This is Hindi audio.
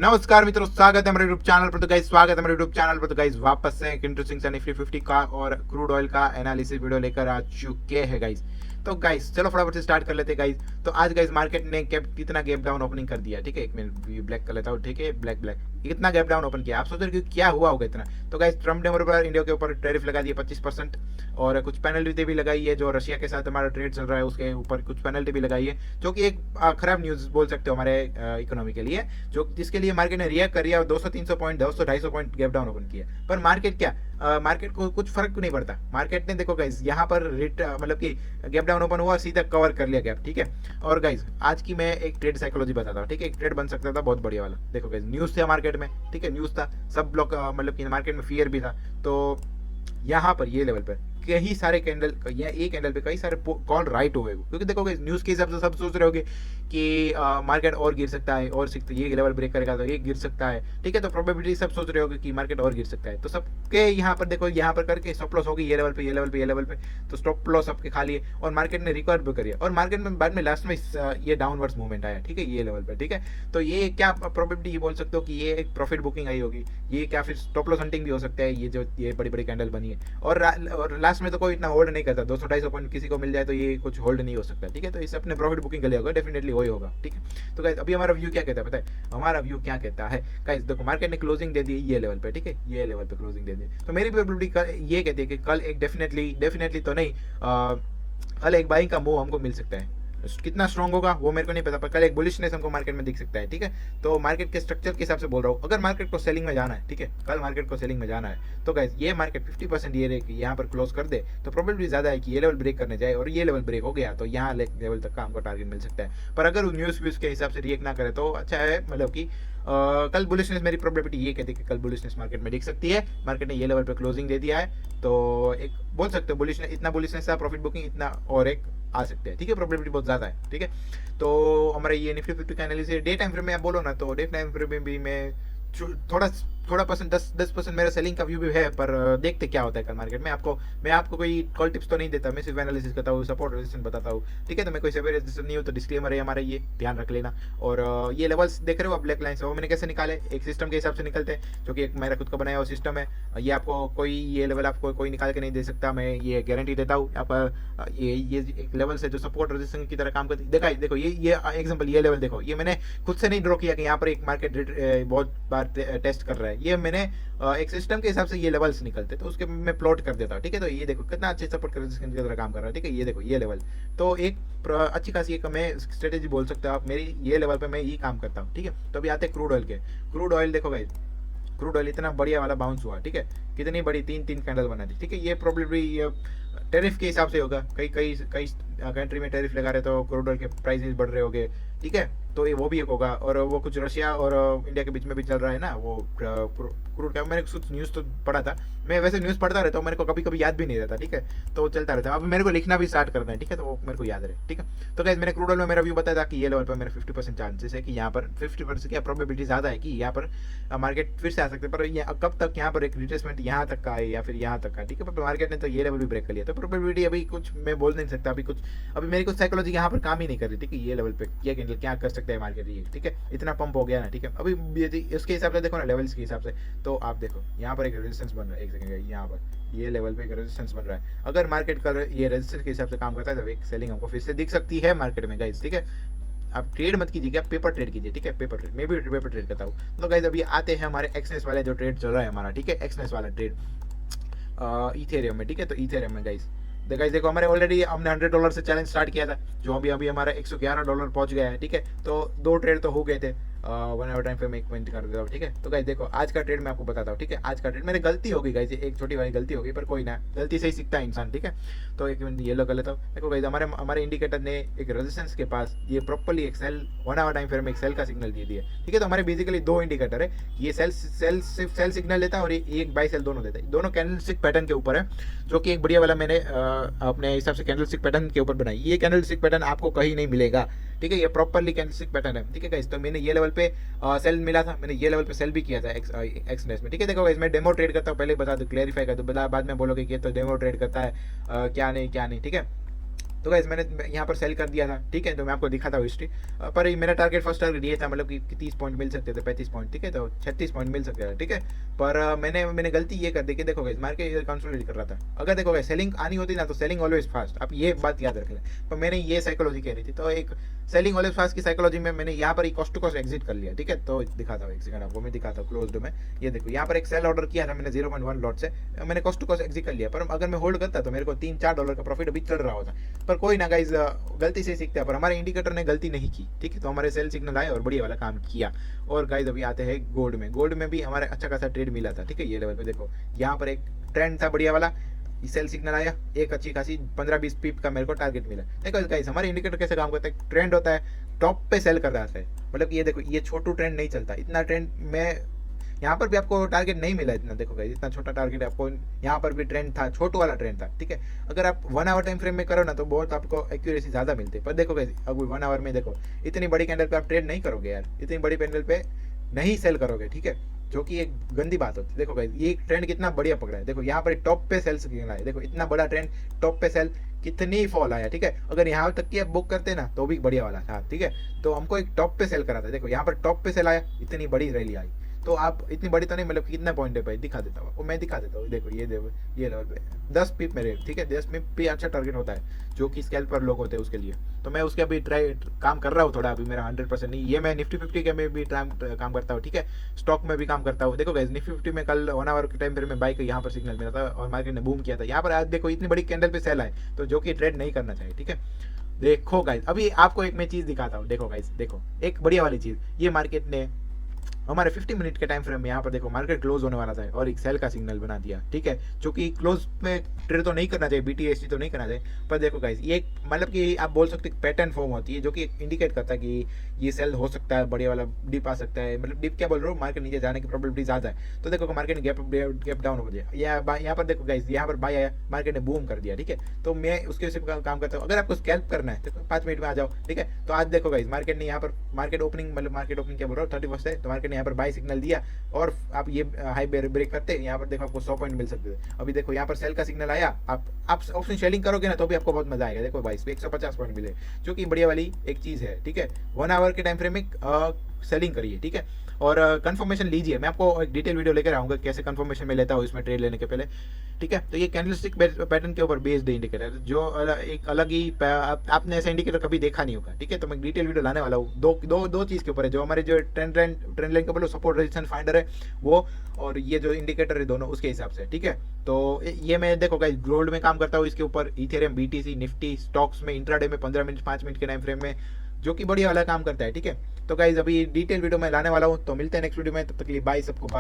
नमस्कार मित्रों, स्वागत है हमारे यूट्यूब चैनल पर। तो गाइस स्वागत है हमारे यूट्यूब चैनल पर। तो गाइस वापस से एक इंटरेस्टिंग सा निफ्टी 50 का और क्रूड ऑयल का एनालिसिस वीडियो लेकर आ चुके हैं गाइस। तो गाइस चलो फटाफट से स्टार्ट कर लेते हैं गाइस। तो आज गाइस मार्केट ने कितना गैप डाउन ओपनिंग कर दिया, ठीक है। एक मिनट ब्लैक कर लेता हूँ, ठीक है। ब्लैक इतना गैप डाउन ओपन किया, आप सोच रहे हो कि क्या हुआ होगा इतना। तो गाइस ट्रम्प ने हमारे ऊपर इंडिया के ऊपर टैरिफ लगा दिया 25% और कुछ पेनल्टी भी लगाई है। जो रशिया के साथ हमारा ट्रेड चल रहा है उसके ऊपर कुछ पेनल्टी भी लगाई है, जो कि एक खराब न्यूज बोल सकते हो हमारे इकोनॉमी के लिए, जो जिसके लिए मार्केट ने रिएक्ट कर दिया। 200-300 point 200-250 point gap down open किया, पर मार्केट क्या मार्केट को कुछ फर्क नहीं पड़ता। मार्केट ने देखो गाइस यहाँ पर मतलब कि गैप डाउन ओपन हुआ, सीधा कवर कर लिया गैप, ठीक है। और गाइस आज की मैं एक ट्रेड साइकोलॉजी बताता हूँ, ठीक है। एक ट्रेड बन सकता था बहुत बढ़िया वाला। देखो गाइस न्यूज था मार्केट में, ठीक है। न्यूज था, सब लोग मतलब कि मार्केट में फियर भी था। तो यहाँ पर ये लेवल पर कई सारे कैंडल या एक कैंडल पे कई सारे कॉल राइट हुए, क्योंकि देखो न्यूज के हिसाब से सब सोच रहे होगे कि मार्केट और गिर सकता है, और ये लेवल ब्रेक करेगा तो ये गिर सकता है, ठीक है। तो प्रोबेबिलिटी सब सोच रहे होगे कि मार्केट और गिर सकता है। तो सबके यहाँ पर देखो, यहाँ पर करके स्टॉप लॉस होगी ये लेवल पे, ये लेवल पे, ये लेवल पे। तो स्टॉप लॉस सबके खाली है और मार्केट ने रिकवर भी करिए, और मार्केट में बाद में लास्ट में ये डाउनवर्ड्स मूवमेंट आया, ठीक है, ये लेवल पे, ठीक है। तो ये क्या प्रोबेबिलिटी बोल सकते हो कि ये एक प्रॉफिट बुकिंग आई होगी, ये क्या फिर स्टॉप लॉस हंटिंग भी हो सकता है, ये जो ये बड़ी बड़ी कैंडल बनी है। और लास्ट में तो कोई इतना होल्ड नहीं करता, 200-250 पॉइंट किसी को मिल जाए तो ये कुछ होल्ड नहीं हो सकता, ठीक है। तो इसे अपने प्रॉफिट बुकिंग के लिए होगा, डेफिनेटली वही होगा, ठीक है। तो गाइस अभी हमारा व्यू क्या कहता है पता है, हमारा व्यू क्या कहता है गाइस। देखो मार्केट ने क्लोजिंग दे दी ये लेवल पे, ठीक है, ये लेवल पे क्लोजिंग दे दी। तो मेरी प्रोबेबिलिटी ये कहती है कि कल एक डेफिनेटली तो नहीं, कल एक बाइंग का मूव हमको मिल सकता है। कितना स्ट्रॉन्ग होगा वो मेरे को नहीं पता, पर कल एक बुलिशनेस हमको मार्केट में दिख सकता है, ठीक है। तो मार्केट के स्ट्रक्चर के हिसाब से बोल रहा हूँ, अगर मार्केट को सेलिंग में जाना है, ठीक है, कल मार्केट को सेलिंग में जाना है, तो गाइस ये मार्केट 50% ये रहे कि यहाँ पर क्लोज कर दे, तो प्रोबेबिलिटी ज्यादा है कि ये लेवल ब्रेक करने जाए, और ये लेवल ब्रेक हो गया तो यहाँ लेवल तक का हमको टारगेट मिल सकता है। पर अगर न्यूज व्यूज के हिसाब से रिएक्ट ना करे तो अच्छा है, मतलब कि कल बुलिशनेस, मेरी प्रोबेबिलिटी ये कहती है कि कल बुलिशनेस मार्केट में दिख सकती है। मार्केट ने ये लेवल पे क्लोजिंग दे दिया है, तो एक बोल सकते हो बुलिशनेस, इतना बुलिशनेस था, प्रॉफिट बुकिंग इतना और एक आ सकते हैं, ठीक है। प्रोबेबिलिटी बहुत ज्यादा है, ठीक है। तो हमारे ये निफ्टी 50 का एनालिसिस डे टाइम फ्रेम में आप बोलो ना, तो डे टाइम फ्रेम में भी मैं थोड़ा थोड़ा परसेंट 10% मेरा सेलिंग का व्यू भी है, पर देखते क्या होता है कल मार्केट में। मैं आपको कोई कॉल टिप्स तो नहीं देता, मैं सिर्फ एनालिसिस करता हूँ, सपोर्ट रेजिस्टेंस बताता हूँ, ठीक है। तो मैं कोई सेवर रेजिस्टेंस नहीं हूँ, तो डिस्क्लेमर है हमारा, ये ध्यान रख लेना। और ये लेवल्स देख रहे हो आप ब्लैक लाइन से, वो मैंने कैसे निकाले, एक सिस्टम के हिसाब से निकलते हैं, जो कि एक मेरा खुद का बनाया हुआ सिस्टम है। ये आपको कोई ये लेवल आपको कोई निकाल के नहीं दे सकता, मैं ये गारंटी देता हूँ। आप ये एक लेवल से जो सपोर्ट रेजिस्टेंस की तरह काम करती है। देखो ये एग्जांपल, ये लेवल देखो, ये मैंने खुद से नहीं ड्रॉ किया कि यहाँ पर एक मार्केट बहुत बार टेस्ट कर रहा है, ये मैंने एक सिस्टम के हिसाब से ये लेवल्स निकलते तो उसके मैं प्लॉट कर देता हूँ, ठीक है। तो ये देखो कितना अच्छे सपोर्ट रेजिस्टेंस की तरह काम कर रहा है, ठीक है। ये देखो ये लेवल, तो एक अच्छी खासी एक मैं स्ट्रेटेजी बोल सकते हो आप मेरी, ये लेवल पे मैं ये काम करता हूँ, ठीक है। तो अभी आते हैं क्रूड ऑयल के। क्रूड ऑयल देखो भाई, क्रूड ऑयल इतना बढ़िया वाला बाउंस हुआ, ठीक है, कितनी बड़ी तीन कैंडल बना दी, ठीक है। ये प्रोबेबली टैरिफ के हिसाब से होगा, कई कई कई कंट्री में टैरिफ लगा रहे तो क्रूड ऑयल के प्राइसेस बढ़ रहे होंगे, ठीक है। तो ये वो भी एक होगा, और वो कुछ रशिया और इंडिया के बीच में भी चल रहा है ना, वो क्रूड का मैंने कुछ न्यूज़ तो पढ़ा था। मैं वैसे न्यूज़ पढ़ता रहता हूँ, मेरे को कभी कभी याद भी नहीं रहता, ठीक है। तो चलता रहता है, अब मेरे को लिखना भी स्टार्ट करना है, ठीक है, तो वो मेरे को याद रहे, ठीक है। तो गाइस मैंने क्रूड ऑयल में मेरा व्यू बताया था कि ये लेवल पर मेरा 50% चांसेस है कि यहाँ पर 50% की प्रोबेबिलिटी ज़्यादा है कि यहाँ पर मार्केट फिर से आ सकते हैं। पर कब तक यहाँ पर एक रिट्रेसमेंट यहाँ तक का है या फिर यहाँ तक का, ठीक है। पर मार्केट ने तो ये लेवल भी ब्रेक कर लिया, तो प्रोबेबिलिटी अभी कुछ मैं बोल नहीं सकता। अभी मेरी कुछ साइकोलॉजी यहाँ पर काम ही नहीं कर रही थी कि ये लेवल पे ये कैंडल क्या कर सकता है मार्केट, ये ठीक है, इतना पंप हो गया ना, ठीक है। अभी इसके हिसाब से देखो ना, लेवल्स के हिसाब से, तो आप देखो यहाँ पर एक रेजिस्टेंस बन रहा है, एक सेकंड, यहाँ पर ये लेवल पे एक रेजिस्टेंस बन रहा है। अगर मार्केट का ये रेजिस्टेंस के हिसाब से काम करता है तो एक सेलिंग हमको फिर से दिख सकती है मार्केट में गाइस, ठीक है। आप ट्रेड मत कीजिए, आप पेपर ट्रेड कीजिए, ठीक है, पेपर ट्रेड, मैं भी पेपर ट्रेड करता हूँ। तो गाइस अभी आते हैं हमारे एक्सनेस वाले जो ट्रेड चल रहा है हमारा, ठीक है, एक्सनेस वाला ट्रेड इथेरियम में, ठीक है। तो इथेरियम में गाइस देखो हमारे ऑलरेडी हमने $100 से चैलेंज स्टार्ट किया था, जो अभी हमारा $111 पहुंच गया है, ठीक है। तो 2 ट्रेड तो हो गए थे, 1 आवर टाइम फ्रेम एक मिनट कर देता हूँ, ठीक है। तो गाइस देखो आज का ट्रेड मैं आपको बताता हूँ, ठीक है। आज का ट्रेड मेरी गलती हो गई गाइस, एक छोटी वाली गलती हो गई, पर कोई ना, गलती से ही सीखता है इंसान, ठीक है। तो एक मिनट येलो कर लेता हूँ। देखो गाइस हमारे इंडिकेटर ने एक रेजिस्टेंस के पास ये प्रॉपर्ली एक सेल 1 आवर टाइम फ्रेम में एक सेल का सिग्नल दे दिया, ठीक है। तो हमारे बेसिकली 2 इंडिकेटर है, ये सेल सिग्नल देता है और एक बाई सेल दोनों देता है। दोनों कैंडलस्टिक पैटर्न के ऊपर है, जो कि एक बढ़िया वाला मैंने अपने हिसाब से कैंडलस्टिक पैटर्न के ऊपर बनाई। ये कैंडलस्टिक पैटर्न आपको कहीं नहीं मिलेगा, ठीक है, ये प्रॉपर्ली कैंडलस्टिक पैटर्न है, ठीक है गाइस। तो मैंने ये लेवल पे सेल मिला था, मैंने ये लेवल पे सेल भी किया था एक्सनेस में, ठीक है। देखो गाइस मैं डेमो ट्रेड करता हूँ, पहले बता दो, क्लैरिफाई कर दो, बाद में बोलोगे कि ये तो डेमो ट्रेड करता है, क्या नहीं, ठीक है। तो गाइस मैंने यहाँ पर सेल कर दिया था, ठीक है। तो मैं आपको दिखाता हूँ हिस्ट्री। पर मेरा टारगेट फर्स्ट टारगेट ये था, मतलब कि 30 पॉइंट मिल सकते थे, 35 पॉइंट, ठीक है। तो 36 पॉइंट मिल सकते थे, ठीक है। पर मैंने गलती ये कर दी कि देखो गाइस मार्केट कंसोलिडेट कर रहा था। अगर देखो गाइस सेलिंग आनी होती ना तो सेलिंग ऑलवेज फास्ट, आप ये बात याद रख लें। पर मैंने ये साइकोलॉजी कह रही थी, तो एक सेलिंग ऑलवेज फास्ट की साइकोलॉजी में मैंने यहाँ पर कॉस्ट टू कॉस्ट एग्जिट कर लिया, ठीक है। तो दिखाता हूँ एक सेकंड आपको, मैं दिखाता हूँ क्लोज्ड में। ये देखो यहाँ पर एक सेल ऑर्डर किया था मैंने 0.1 लॉट से, मैंने कॉस्ट टू कॉस्ट एग्जिट कर लिया। पर अगर मैं होल्ड करता तो मेरे को $3-4 का प्रॉफिट अभी चल रहा होता। पर कोई ना गाइज, गलती से सीखते हैं, पर हमारे इंडिकेटर ने गलती नहीं की, ठीक है। तो हमारे सेल सिग्नल आए और बढ़िया वाला काम किया। और गाइज अभी आते हैं गोल्ड में। गोल्ड में भी हमारे अच्छा खासा ट्रेड मिला था, ठीक है। ये लेवल पे देखो, यहाँ पर एक ट्रेंड था बढ़िया वाला, सेल सिग्नल आया, एक अच्छी खासी 15-20 पिप का मेरे को टारगेट मिला। देखो गाइस हमारे इंडिकेटर कैसे काम करता है, ट्रेंड होता है, टॉप पे सेल कर रहा है। मतलब ये देखो, ये छोटू ट्रेंड नहीं चलता, इतना ट्रेंड मैं यहाँ पर भी आपको टारगेट नहीं मिला इतना। देखो गाइस इतना छोटा टारगेट आपको यहाँ पर भी ट्रेंड था, छोटू वाला ट्रेंड था, ठीक है। अगर आप 1 आवर टाइम फ्रेम में करो ना तो बहुत आपको एक्यूरेसी ज्यादा मिलती है। पर देखो गाइस अब 1 आवर में देखो, इतनी बड़ी कैंडल पे आप ट्रेड नहीं करोगे यार, इतनी बड़ी कैंडल पे नहीं सेल करोगे, ठीक है, जो कि एक गंदी बात होती है। देखो गाइस ये ट्रेंड कितना बढ़िया पकड़ा है, देखो यहाँ पर टॉप पे सेल सिग्नल है, देखो इतना बड़ा ट्रेंड, टॉप पे सेल, कितनी फॉल आया, ठीक है। अगर यहाँ तक की आप बुक करते ना तो भी बढ़िया वाला था, ठीक है। तो हमको एक टॉप पे सेल करा था, देखो यहाँ पर टॉप पे सेल आया, इतनी बड़ी रैली आई। तो आप इतनी बड़ी तो नहीं, मतलब कितना पॉइंट है भाई, दिखा देता हूँ आपको, मैं दिखा देता हूँ। देखो ये देखो, ये लेवल पे 10 पिप मेरे, ठीक है। 10 पिप भी अच्छा टारगेट होता है, जो कि स्कैल्पर लोग होते हैं उसके लिए। तो मैं उसके अभी ट्राई काम कर रहा हूँ थोड़ा, अभी मेरा 100% नहीं, ये मैं निफ्टी 50 के में भी काम करता हूँ, ठीक है। स्टॉक में भी काम करता हूँ। देखो गाइस निफ्टी 50 में कल 1 आवर के टाइम पर मैं बाई का यहाँ पर सिग्नल मिला था और मार्केट ने बूम किया था। यहाँ पर आज देखो इतनी बड़ी कैंडल पे सेल आए, तो जो कि ट्रेड नहीं करना चाहिए, ठीक है। देखो गाइस अभी आपको एक मैं चीज दिखाता हूँ, देखो गाइस, देखो एक बढ़िया वाली चीज, ये मार्केट ने हमारे 50 मिनट के टाइम फ्रेम में यहाँ पर देखो मार्केट क्लोज होने वाला था और एक सेल का सिग्नल बना दिया, ठीक है। जो कि क्लोज में ट्रेड तो नहीं करना चाहिए, बीटीएसटी तो नहीं करना चाहिए। पर देखो गाइस ये एक मतलब कि आप बोल सकते पैटर्न फॉर्म होती है, जो कि इंडिकेट करता है कि ये सेल हो सकता है, बढ़िया वाला डिप आ सकता है। मतलब डिप क्या बोल रहा हूँ, मार्केट नीचे जाने की प्रोबेबिलिटी ज्यादा है। तो देखो मार्केट ने गैप डाउन हो गया, यहाँ पर देखो गाइस यहाँ पर बाय आया, मार्केट ने बूम कर दिया, ठीक है। तो मैं उसके काम करता हूँ। अगर आपको स्कैल्प करना है तो 5 मिनट में आ जाओ, ठीक है। तो आज देखो गाइस मार्केट ने यहाँ पर मार्केट ओपनिंग, मतलब मार्केट ओपनिंग क्या बोल रहा हूँ, 31 है, तो मार्केट ने यहाँ पर बाय सिग्नल दिया और आप ये हाई ब्रेक करते यहाँ पर देखो आपको 100 पॉइंट मिल सकते थे। अभी देखो यहाँ पर सेल का सिग्नल आया, आप ऑप्शन शेयरिंग करोगे ना तो भी आपको बहुत मजा आएगा। देखो भाई 150 पॉइंट मिले, जो कि बढ़िया वाली एक चीज है, ठीक है। 1 आवर के टाइम फ्रेम में सेलिंग करिए, ठीक है। और कंफर्मेशन लीजिए, मैं आपको एक डिटेल वीडियो लेकर आऊंगा कैसे कंफर्मेशन में लेता हूँ इसमें ट्रेड लेने के पहले, ठीक है। तो ये कैंडलस्टिक पैटर्न के ऊपर बेस्ड इंडिकेटर, जो एक अलग ही आपने ऐसा इंडिकेटर कभी देखा नहीं होगा, ठीक है। तो मैं डिटेल वीडियो लाने वाला हूँ दो चीज के ऊपर है, जो हमारे जो ट्रेंड लाइन के ऊपर सपोर्ट रेजिस्टेंस फाइंडर है वो, और ये जो इंडिकेटर है दोनों उसके हिसाब से, ठीक है। तो ये मैं देखो गाइस गोल्ड में काम करता हूँ, इसके ऊपर इथेरियम, बीटीसी, निफ्टी स्टॉक्स में इंट्राडे में 15 मिनट 5 मिनट के टाइम फ्रेम में, जो कि बढ़िया वाला काम करता है, ठीक है। तो गाइज अभी डिटेल वीडियो में लाने वाला हूँ, तो मिलते हैं नेक्स्ट वीडियो में, तब तक के लिए बाय सबको।